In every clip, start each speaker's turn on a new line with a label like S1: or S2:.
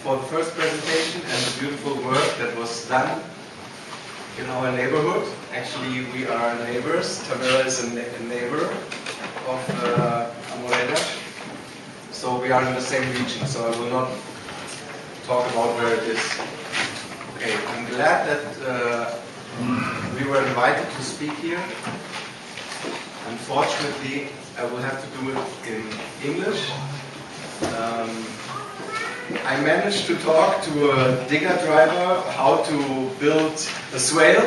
S1: for the first presentation and the beautiful work that was done in our neighborhood. Actually, we are neighbors. Tamera is a neighbor of Amoreda. So we are in the same region, so I will not talk about where it is. Okay, I'm glad that we were invited to speak here. Unfortunately, I will have to do it in English. I managed to talk to a digger driver how to build a swale,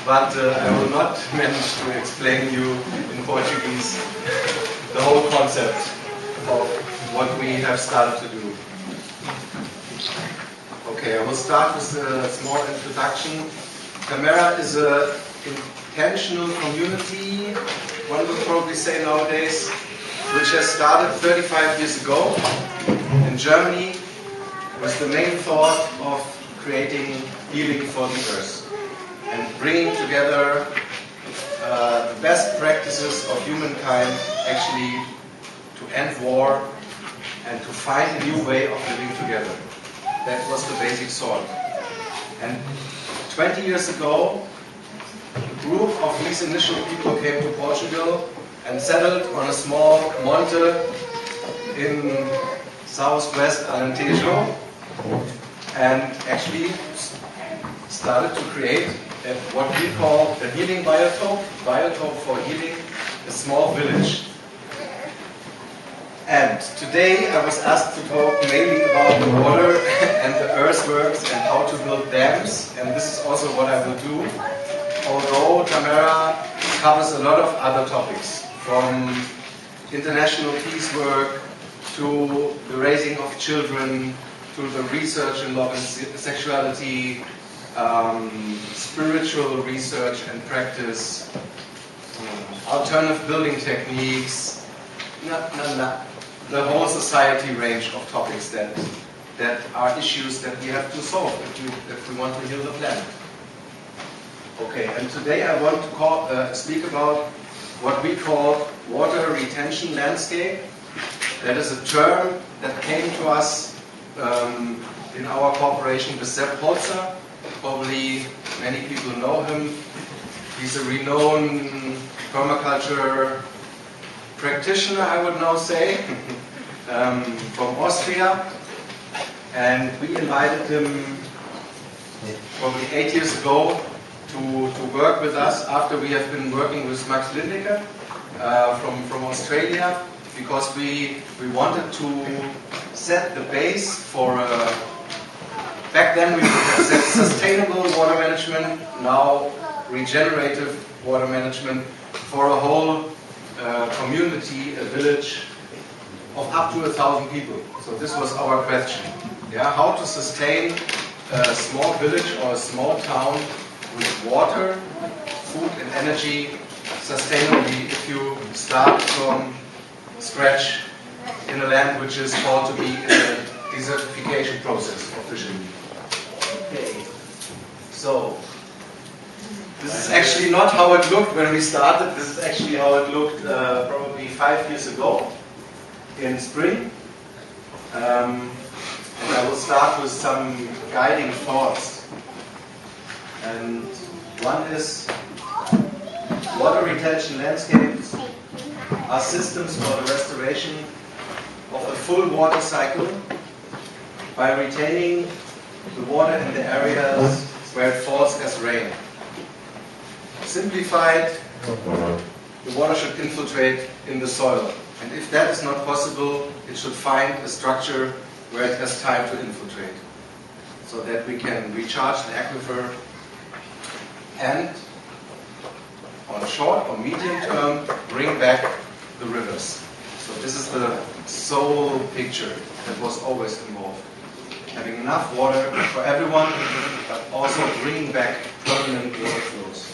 S1: but I will not manage to explain you in Portuguese the whole concept of what we have started to do. Okay, I will start with a small introduction. Tamera is an intentional community, one would probably say nowadays, which has started 35 years ago in Germany with the main thought of creating healing for the earth and bringing together the best practices of humankind actually to end war and to find a new way of living together. That was the basic thought. And 20 years ago, a group of these initial people came to Portugal and settled on a small monte in southwest Alentejo and actually started to create what we call the healing biotope for healing, a small village. And today I was asked to talk mainly about the water and the earthworks and how to build dams, and this is also what I will do, although Tamera covers a lot of other topics, from international peace work to the raising of children, to the research in love and sexuality, spiritual research and practice, alternative building techniques, the whole society range of topics that are issues that we have to solve if we want to heal the planet. Okay, and today I want to speak about what we call water retention landscape. That is a term that came to us in our cooperation with Sepp Holzer. Probably many people know him. He's a renowned permaculture practitioner, I would now say, from Austria. And we invited him probably 8 years ago to work with us after we have been working with Max Lindecker from Australia, because we wanted to set the base for back then we would have said sustainable water management, now regenerative water management for a whole community, a village of up to 1,000 people. So this was our question. Yeah, how to sustain a small village or a small town with water, food and energy sustainably if you start from scratch in a land which is called to be in a desertification process officially. Okay, so this is actually not how it looked when we started. This is actually how it looked probably 5 years ago in spring. And I will start with some guiding thoughts. And one is water retention landscapes are systems for the restoration of a full water cycle by retaining the water in the areas where it falls as rain. Simplified, the water should infiltrate in the soil. And if that is not possible, it should find a structure where it has time to infiltrate, so that we can recharge the aquifer and, on short or medium term, bring back the rivers. So this is the sole picture that was always involved. Having enough water for everyone, but also bringing back permanent water flows.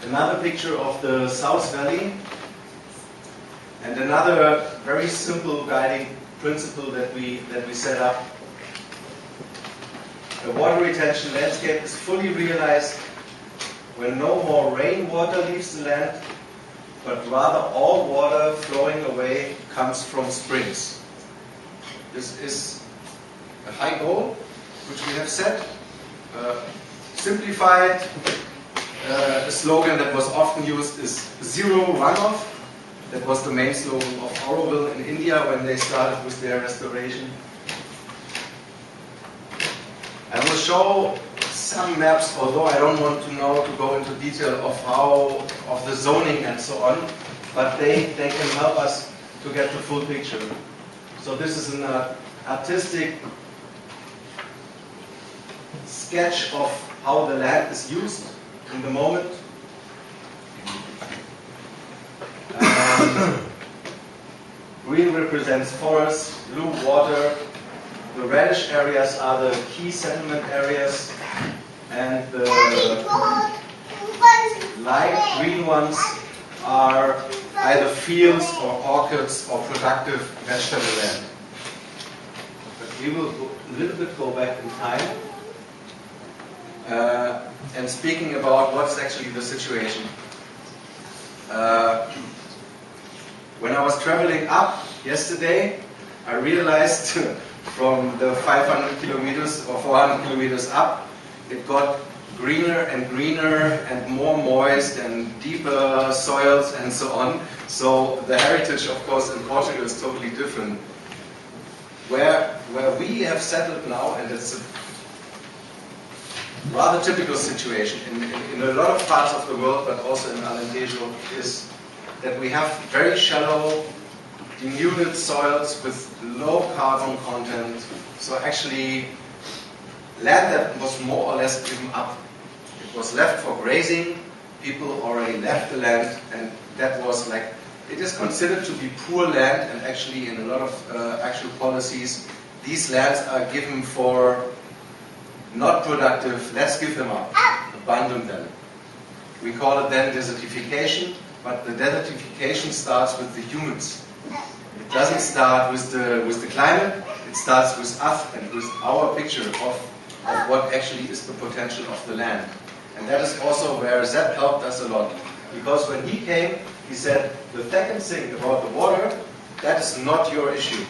S1: Another picture of the South Valley, and another very simple guiding principle that we set up. The water retention landscape is fully realized when no more rainwater leaves the land but rather all water flowing away comes from springs. This is a high goal which we have set. Simplified, a slogan that was often used is zero runoff. That was the main slogan of Auroville in India when they started with their restoration. I will show some maps, although I don't want to go into detail of the zoning and so on, but they can help us to get the full picture. So this is an artistic sketch of how the land is used in the moment. Green represents forest, blue water. The reddish areas are the key settlement areas, and the light green ones are either fields or orchards or productive vegetable land. But we will a little bit go back in time. And speaking about what's actually the situation. When I was traveling up yesterday, I realized from the 500 kilometers or 400 kilometers up, it got greener and greener and more moist and deeper soils and so on. So the heritage, of course, in Portugal is totally different. Where we have settled now, and it's a rather typical situation in a lot of parts of the world, but also in Alentejo, is that we have very shallow, denuded soils with low carbon content. So actually, land that was more or less given up. It was left for grazing. People already left the land, and that was like, it is considered to be poor land, and actually in a lot of actual policies, these lands are given for not productive, let's give them up, abandon them. We call it then desertification, but the desertification starts with the humans. It doesn't start with the climate, it starts with us and with our picture of what actually is the potential of the land. And that is also where Sepp helped us a lot. Because when he came, he said, the second thing about the water, that is not your issue.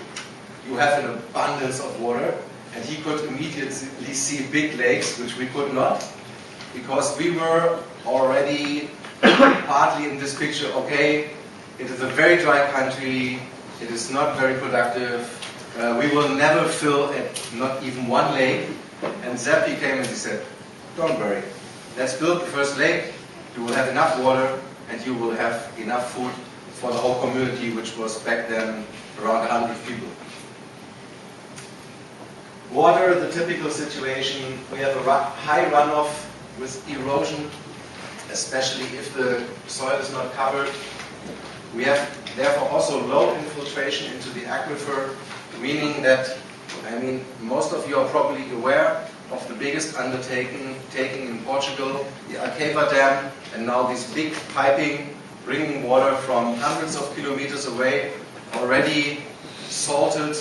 S1: You have an abundance of water, and he could immediately see big lakes, which we could not, because we were already partly in this picture, okay, it is a very dry country, it is not very productive, we will never fill not even one lake. And Seppi came and he said, don't worry, let's build the first lake, you will have enough water, and you will have enough food for the whole community, which was back then around 100 people. Water, the typical situation, we have a high runoff with erosion, especially if the soil is not covered. We have therefore also low infiltration into the aquifer, meaning that, most of you are probably aware of the biggest undertaking in Portugal, the Alqueva Dam, and now this big piping, bringing water from hundreds of kilometers away, already salted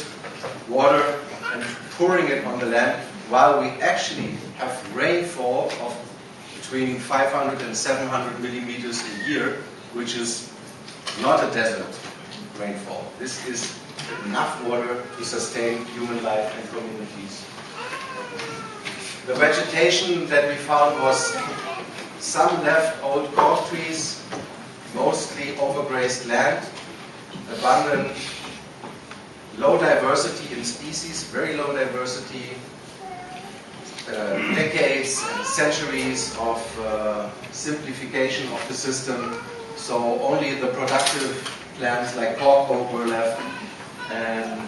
S1: water, and pouring it on the land, while we actually have rainfall of between 500 and 700 millimeters a year, which is not a desert rainfall. This is enough water to sustain human life and communities. The vegetation that we found was some left old cork trees, mostly overgrazed land, abundant, low diversity in species, very low diversity, decades and centuries of simplification of the system. So only the productive plants like cork oak were left, and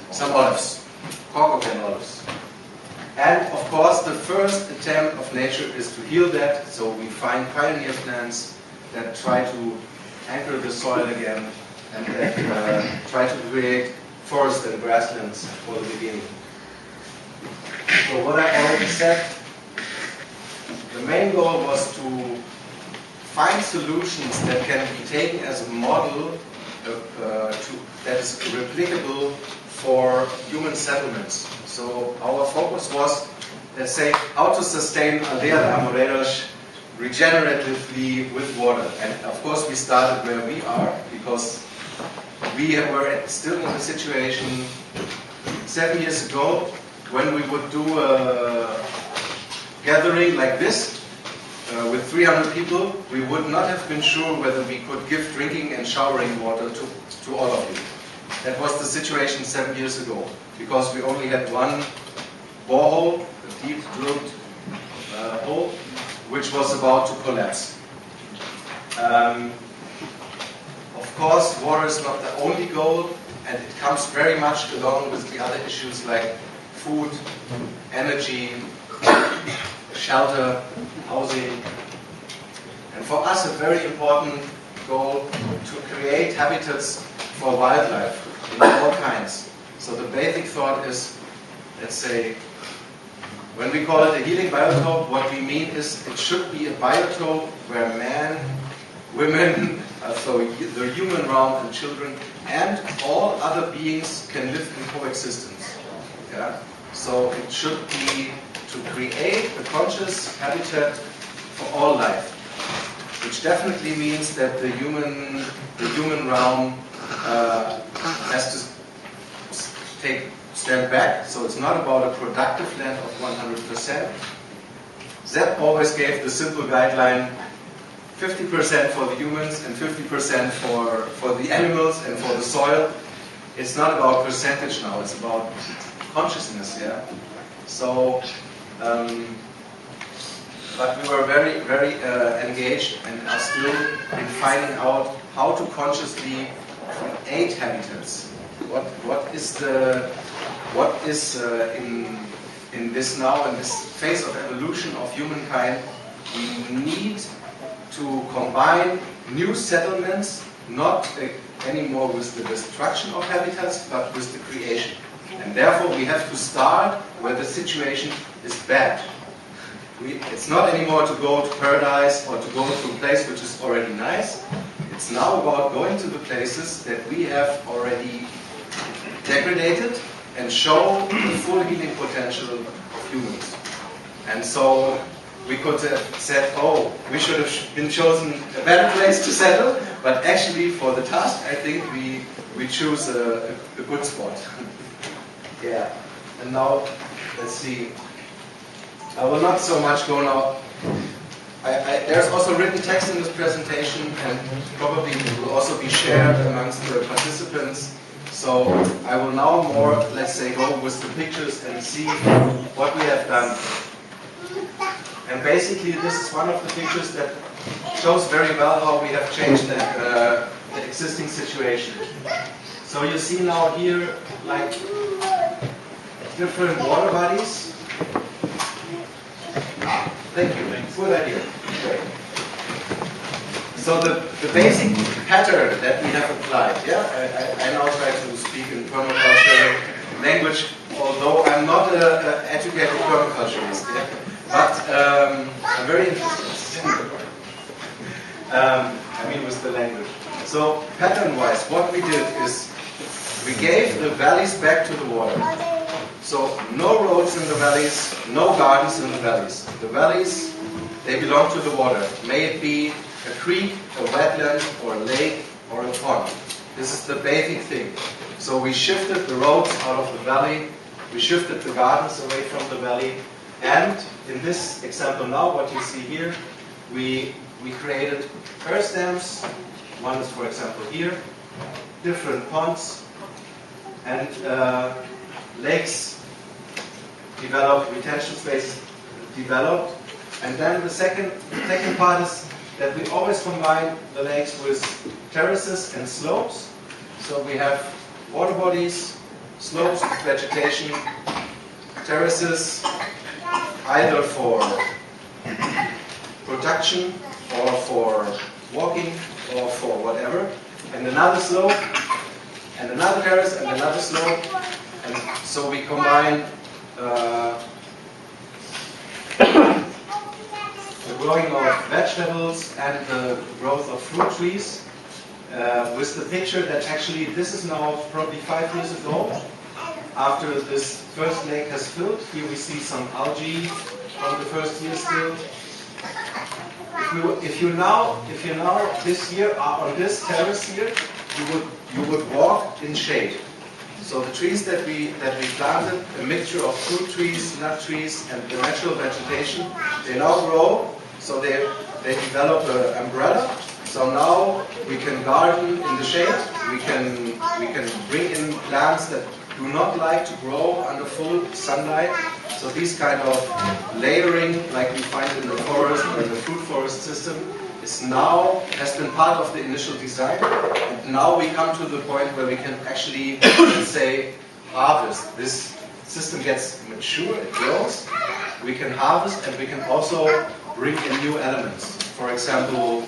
S1: some olives, cork oak and olives. And of course, the first attempt of nature is to heal that. So we find pioneer plants that try to anchor the soil again, and that try to create forest and grasslands for the beginning. So what I already said, the main goal was to find solutions that can be taken as a model that is replicable for human settlements. So our focus was, let's say, how to sustain Aldea de Amoreiras regeneratively with water. And of course we started where we are, because we were still in a situation 7 years ago when we would do a gathering like this with 300 people. We would not have been sure whether we could give drinking and showering water to all of you. That was the situation 7 years ago, because we only had one borehole, a deep drilled hole, which was about to collapse. Of course, water is not the only goal, and it comes very much along with the other issues like food, energy, shelter, housing. And for us, a very important goal to create habitats for wildlife in all kinds. So the basic thought is, let's say, when we call it a healing biotope, what we mean is it should be a biotope where men, women, so the human realm and children, and all other beings can live in coexistence. Yeah? So it should be to create a conscious habitat for all life, which definitely means that the human realm has to stand back. So it's not about a productive land of 100%. Zepp always gave the simple guideline: 50% for the humans and 50% for the animals and for the soil. It's not about percentage now, it's about consciousness, yeah? So, but we were very, very engaged and are still in finding out how to consciously create habitats. What is in this now, in this phase of evolution of humankind, we need to combine new settlements, not anymore with the destruction of habitats, but with the creation. And therefore we have to start where the situation is bad. It's not anymore to go to paradise or to go to a place which is already nice. It's now about going to the places that we have already degraded and show the full healing potential of humans. And so we could have said, oh, we should have been chosen a better place to settle, but actually for the task I think we choose a good spot. Yeah, and now let's see. I will not so much go now. There's also written text in this presentation, and probably it will also be shared amongst the participants. So I will now more, let's say, go with the pictures and see what we have done. And basically this is one of the pictures that shows very well how we have changed the existing situation. So you see now here like different water bodies. Thank you, good idea. Great. So the basic pattern that we have applied, yeah, I now try to speak in permaculture language, although I'm not an educated permaculturist, yeah, but I'm very interested. I mean with the language. So pattern-wise, what we did is we gave the valleys back to the water. So no roads in the valleys, no gardens in the valleys. The valleys, they belong to the water. May it be a creek, a wetland, or a lake, or a pond. This is the basic thing. So we shifted the roads out of the valley, we shifted the gardens away from the valley, and in this example now, what you see here, we created earth dams. One is, for example, here, different ponds, and lakes developed, retention spaces developed. And then the second part is that we always combine the lakes with terraces and slopes. So we have water bodies, slopes with vegetation, terraces, either for production or for walking or for whatever, and another slope, and another terrace, and another slope, and so we combine the growing of vegetables and the growth of fruit trees with the picture that actually this is now probably 5 years ago. After this first lake has filled, here we see some algae from the first year still. if you now this year are on this terrace here, you would walk in shade. So the trees that we planted, a mixture of fruit trees, nut trees, and the natural vegetation, they now grow. So they develop an umbrella. So now we can garden in the shade. We can bring in plants that do not like to grow under full sunlight. So these kind of layering, like we find in the forest or in the fruit forest system, has been part of the initial design. And now we come to the point where we can actually, say, harvest. This system gets mature, it grows. We can harvest, and we can also bring in new elements. For example,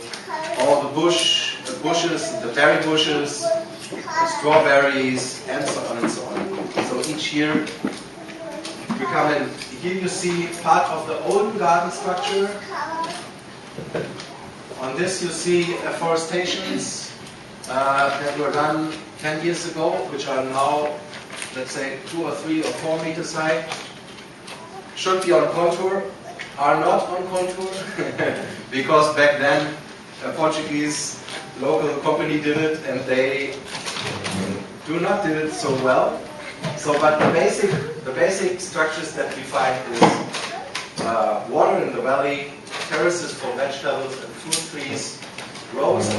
S1: all the bushes, the berry bushes, the strawberries, and so on and so on. So each year we come in. Here you see part of the old garden structure. On this you see afforestations that were done 10 years ago, which are now, let's say, 2 or 3 or 4 meters high. Should be on contour, are not on contour, because back then a Portuguese local company did it, and they do not did it so well. So, but the basic structures that we find is water in the valley, terraces for vegetables and fruit trees, roads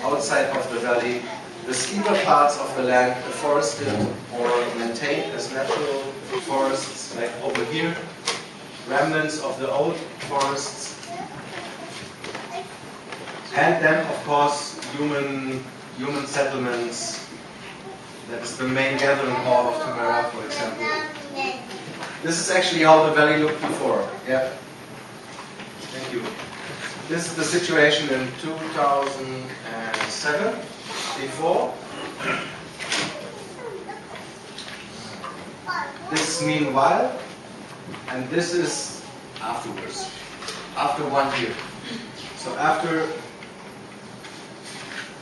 S1: outside of the valley, the steeper parts of the land afforested or maintained as natural forests, like over here, remnants of the old forests, and then of course human settlements. That is the main gathering hall of Tamera, for example. This is actually how the valley looked before. Yeah. Thank you. This is the situation in 2007, before. This is meanwhile, and this is afterwards, after 1 year. So after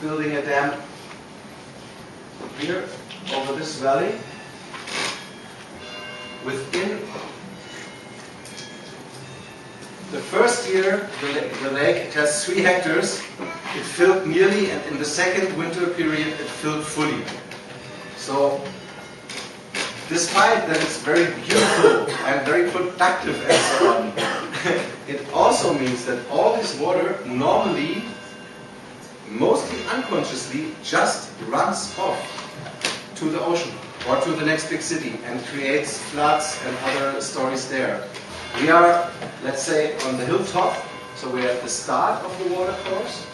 S1: building a dam here over this valley, within the first year the lake, it has 3 hectares, it filled nearly, and in the second winter period it filled fully. So despite that it's very beautiful and very productive and so on, it also means that all this water normally, mostly unconsciously, just runs off to the ocean or to the next big city and creates floods and other stories there. We are, let's say, on the hilltop, so we're at the start of the water course,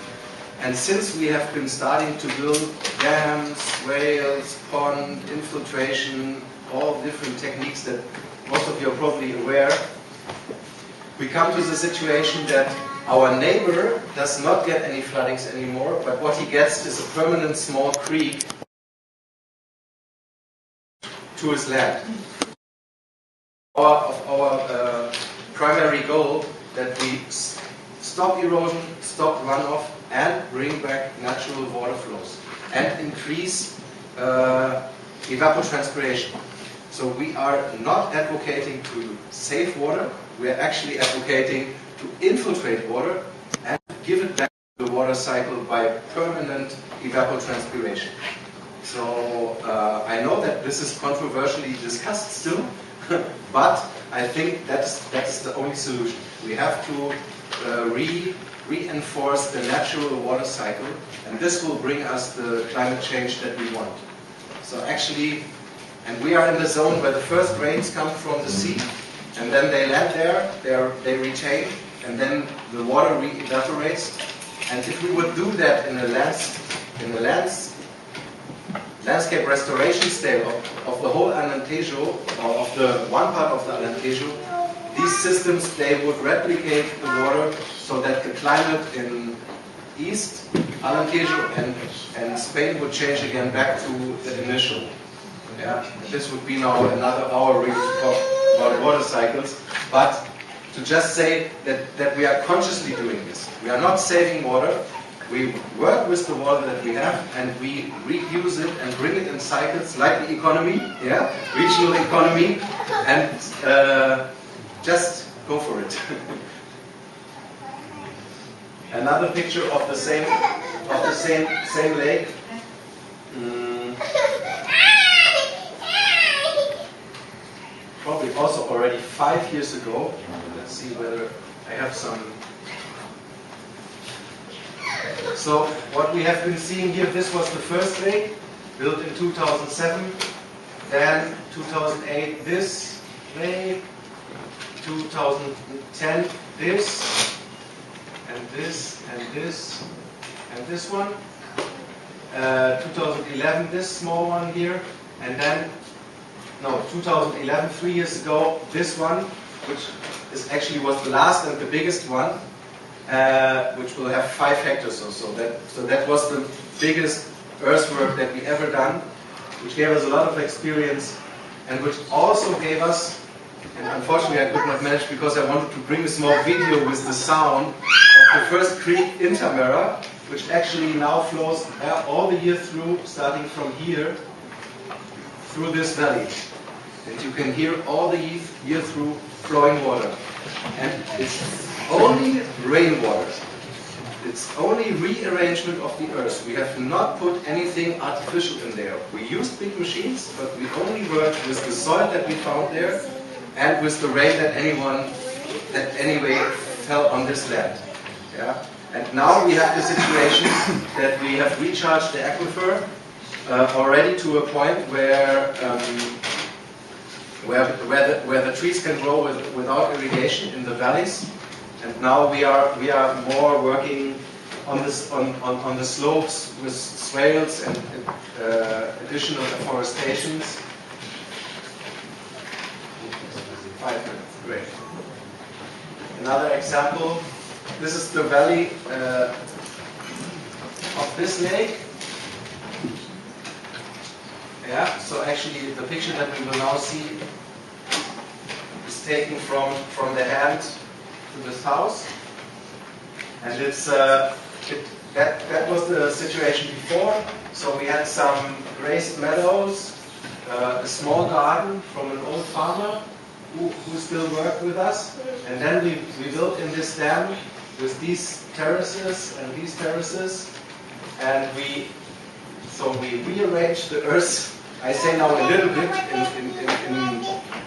S1: and since we have been starting to build dams, swales, pond, infiltration, all different techniques that most of you are probably aware, we come to the situation that our neighbor does not get any floodings anymore, but what he gets is a permanent small creek to his land. Our primary goal that we stop erosion, stop runoff, and bring back natural water flows and increase evapotranspiration. So we are not advocating to save water, we are actually advocating to infiltrate water and give it back to the water cycle by permanent evapotranspiration. So I know that this is controversially discussed still, but I think that's the only solution. We have to reinforce the natural water cycle, and this will bring us the climate change that we want. So actually, and we are in the zone where the first rains come from the sea, and then they land there, they retain, and then the water re-evaporates. And if we would do that in a landscape restoration scale of the whole Alentejo, or of the one part of the Alentejo, these systems, they would replicate the water so that the climate in East Alentejo and Spain would change again back to the initial. Yeah, this would be now another hour really to talk about water cycles, but to just say that we are consciously doing this. We are not saving water, we work with the water that we have and we reuse it and bring it in cycles like the economy, yeah, regional economy, and just go for it. Another picture of the same lake. Probably also already 5 years ago. Let's see whether I have some. So what we have been seeing here, this was the first lake, built in 2007. Then 2008 this lake, 2010 this, and this, and this, and this one. 2011 this small one here, and then, no, 2011, 3 years ago, this one, which is actually was the last and the biggest one, which will have 5 hectares or so. So that was the biggest earthwork that we ever done, which gave us a lot of experience, and which also gave us, and unfortunately I could not manage because I wanted to bring a small video with the sound of the first creek in Tamera, which actually now flows all the year through, starting from here, through this valley. And you can hear all the year through flowing water. And it's only rainwater. It's only rearrangement of the earth. We have not put anything artificial in there. We used big machines, but we only worked with the soil that we found there and with the rain that anyway fell on this land. Yeah? And now we have the situation that we have recharged the aquifer already to a point where the trees can grow without irrigation in the valleys. And now we are more working on the slopes with swales and additional afforestations. 5 minutes, great. Another example. This is the valley of this lake. Yeah, so actually the picture that we will now see is taken from the hand to the south. And it's that was the situation before. So we had some grazed meadows, a small garden from an old farmer who still worked with us. And then we built in this dam with these terraces and these terraces, and we rearranged the earth. I say now a little bit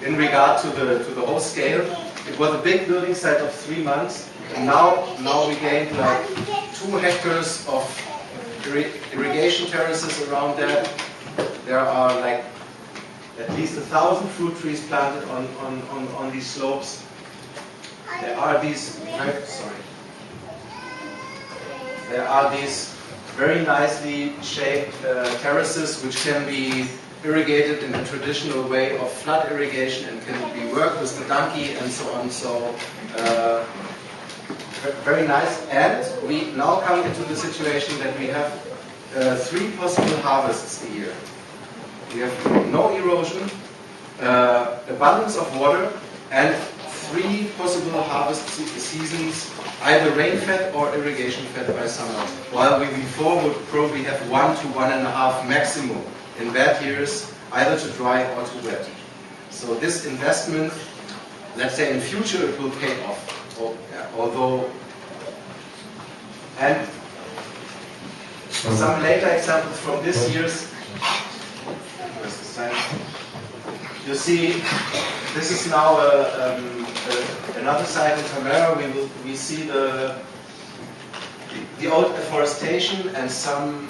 S1: in regard to the whole scale. It was a big building site of 3 months, and now we gained like 2 hectares of irrigation terraces around that. There are like at least 1,000 fruit trees planted on these slopes. There are these very nicely shaped terraces which can be irrigated in a traditional way of flood irrigation and can be worked with the donkey and so on. So very nice. And we now come into the situation that we have 3 possible harvests a year. We have no erosion, abundance of water, and 3 possible harvest seasons, either rain-fed or irrigation-fed by summer, while we before would probably have 1 to 1.5 maximum in bad years, either to dry or to wet. So this investment, let's say in future, it will pay off. Although, and some later examples from this year's. You see, this is now another site in Tamera. We see the old afforestation and some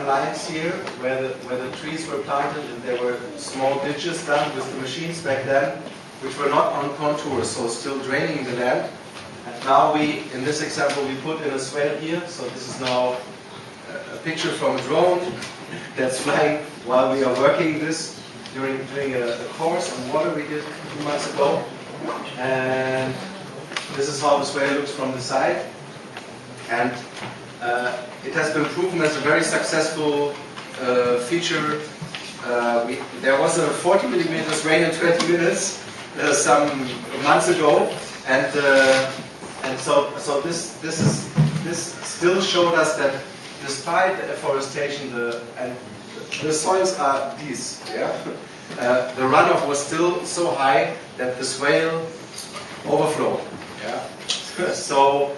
S1: lines here where the trees were planted, and there were small ditches done with the machines back then, which were not on contours, so still draining the land. And now in this example, we put in a swale here. So this is now a picture from a drone that's flying while we are working this during a course on water we did 2 months ago. And this is how the swale looks from the side. And it has been proven as a very successful feature. There was a 40 millimeters rain in 20 minutes some months ago, and so this still showed us that despite the afforestation, the soils are these. Yeah, the runoff was still so high that the swale overflowed. Yeah, so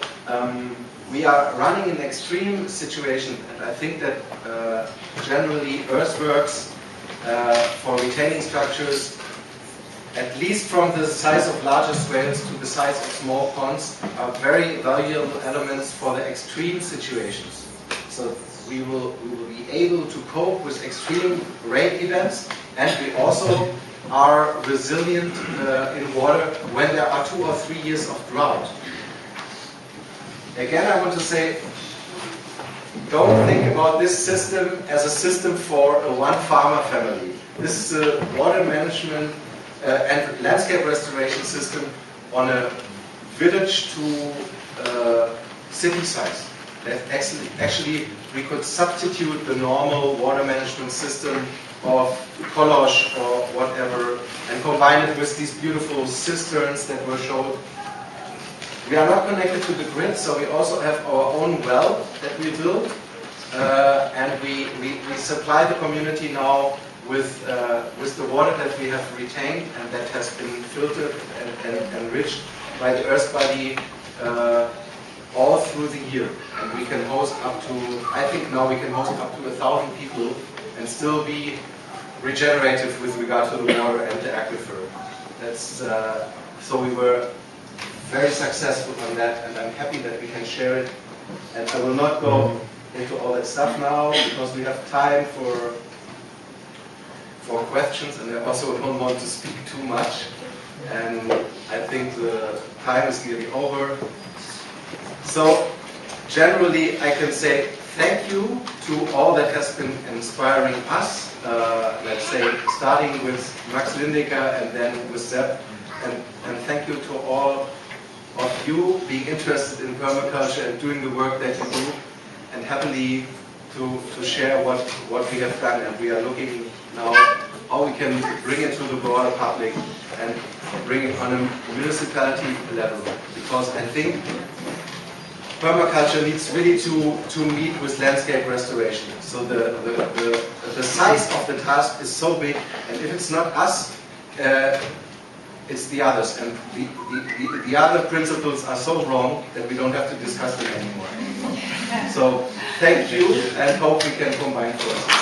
S1: we are running an extreme situation, and I think that generally earthworks for retaining structures, at least from the size of larger swales to the size of small ponds, are very valuable elements for the extreme situations. So we will be able to cope with extreme rain events, and we also are resilient in water when there are 2 or 3 years of drought. Again, I want to say, don't think about this system as a system for a one-farmer family. This is a water management and landscape restoration system on a village to city size. That actually, we could substitute the normal water management system of Kolosh or whatever and combine it with these beautiful cisterns that were shown. We are not connected to the grid, so we also have our own well that we built, and we supply the community now with the water that we have retained and that has been filtered and enriched by the earth body all through the year. And we can host up to, I think now we can host up to 1,000 people and still be regenerative with regard to the water and the aquifer. That's so we were very successful on that, and I'm happy that we can share it. And I will not go into all that stuff now because we have time for questions, and I also don't want to speak too much. And I think the time is nearly over. So generally, I can say thank you to all that has been inspiring us. Let's say starting with Max Lindecker and then with Sepp, and thank you to all of you being interested in permaculture and doing the work that you do, and happily to share what we have done. And we are looking now how we can bring it to the broader public and bring it on a municipality level, because I think permaculture needs really to meet with landscape restoration. So the size of the task is so big, and if it's not us, it's the others, and the other principles are so wrong that we don't have to discuss them anymore. So thank you, and hope we can combine forces.